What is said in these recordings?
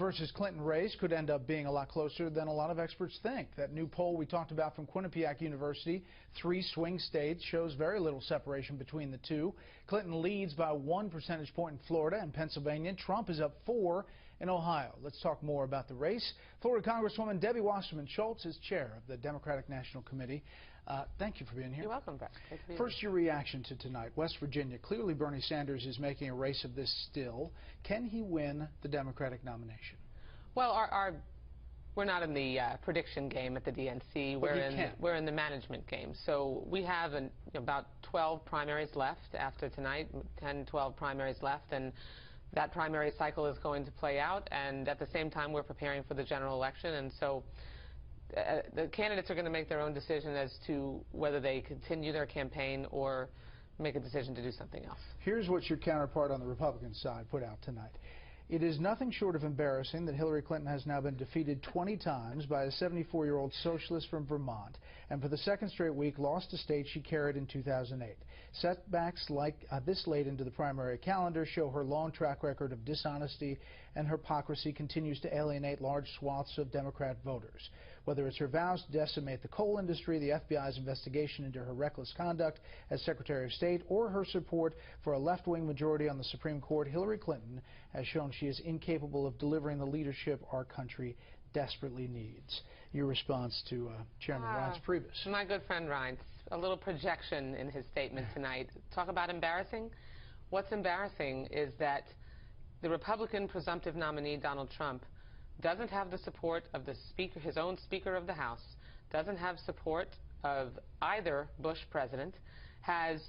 versus Clinton race could end up being a lot closer than a lot of experts think. That new poll we talked about from Quinnipiac University, 3 swing states, shows very little separation between the two. Clinton leads by 1 percentage point in Florida and Pennsylvania. Trump is up 4 in Ohio. Let's talk more about the race. Florida Congresswoman Debbie Wasserman Schultz is chair of the Democratic National Committee. Thank you for being here. You're welcome, Brett. First, your reaction to tonight. West Virginia, clearly Bernie Sanders is making a race of this still. Can he win the Democratic nomination? Well, we're not in the prediction game at the DNC. We're in the management game. So we have about 12 primaries left after tonight, 10, 12 primaries left, and that primary cycle is going to play out. And at the same time, we're preparing for the general election, and so the candidates are going to make their own decision as to whether they continue their campaign or make a decision to do something else. Here's what your counterpart on the Republican side put out tonight. It is nothing short of embarrassing that Hillary Clinton has now been defeated 20 times by a 74-year-old socialist from Vermont, and for the second straight week lost a state she carried in 2008. Setbacks like this late into the primary calendar show her long track record of dishonesty, and her hypocrisy continues to alienate large swaths of Democrat voters. Whether it's her vows to decimate the coal industry, the FBI's investigation into her reckless conduct as Secretary of State, or her support for a left-wing majority on the Supreme Court, Hillary Clinton has shown she is incapable of delivering the leadership our country desperately needs. Your response to Chairman Reince Priebus. My good friend Reince, a little projection in his statement tonight. Talk about embarrassing. What's embarrassing is that the Republican presumptive nominee, Donald Trump, doesn't have the support of the Speaker, his own Speaker of the House, doesn't have support of either Bush president, has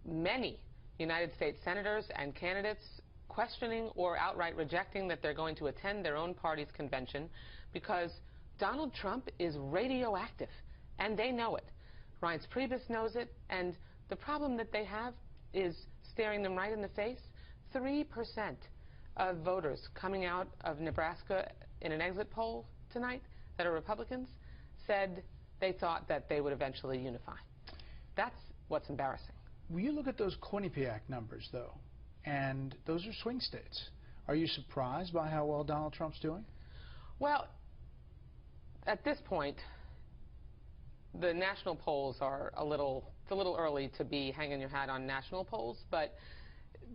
many United States senators and candidates questioning or outright rejecting that they're going to attend their own party's convention because Donald Trump is radioactive, and they know it. Reince Priebus knows it, and the problem that they have is staring them right in the face. 3% of voters coming out of Nebraska in an exit poll tonight that are Republicans said they thought that they would eventually unify. That's what's embarrassing. Will you look at those Quinnipiac numbers, though, and those are swing states. Are you surprised by how well Donald Trump's doing? Well, at this point, the national polls are it's a little early to be hanging your hat on national polls, but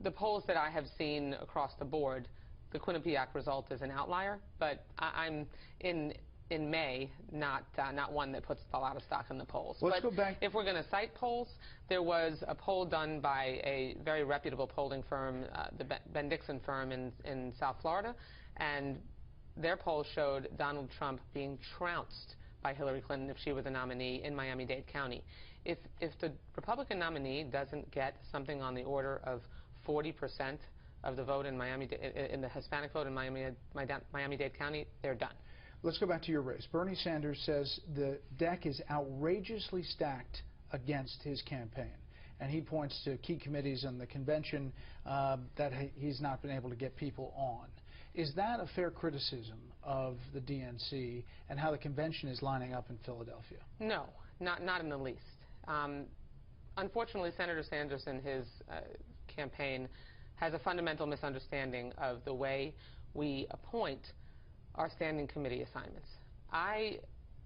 the polls that I have seen across the board, the Quinnipiac result is an outlier, but I'm in May, not one that puts a lot of stock in the polls. Let's go back. If we're going to cite polls, there was a poll done by a very reputable polling firm, the Ben Dixon firm in South Florida, and their poll showed Donald Trump being trounced by Hillary Clinton if she were the nominee in Miami-Dade County. If the Republican nominee doesn't get something on the order of 40% of the vote in the Hispanic vote in Miami-Dade County, they're done. Let's go back to your race. Bernie Sanders says the deck is outrageously stacked against his campaign, and he points to key committees in the convention that he's not been able to get people on. Is that a fair criticism of the DNC and how the convention is lining up in Philadelphia? No, not in the least. Unfortunately, Senator Sanders in his campaign has a fundamental misunderstanding of the way we appoint our standing committee assignments. I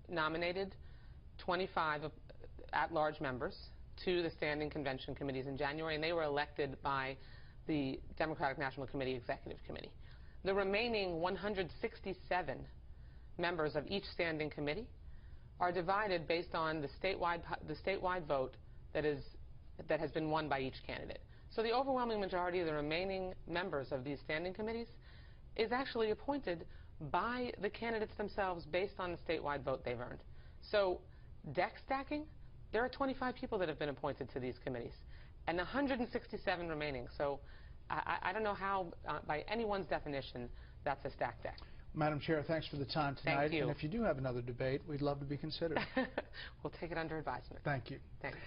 nominated 25 at-large members to the standing convention committees in January, and they were elected by the Democratic National Committee Executive Committee. The remaining 167 members of each standing committee are divided based on the statewide vote that has been won by each candidate. So the overwhelming majority of the remaining members of these standing committees is actually appointed by the candidates themselves based on the statewide vote they've earned. So deck stacking, there are 25 people that have been appointed to these committees and 167 remaining. So I don't know how, by anyone's definition, that's a stacked deck. Madam Chair, thanks for the time tonight. Thank you. And if you do have another debate, we'd love to be considered. We'll take it under advisement. Thank you. Thanks.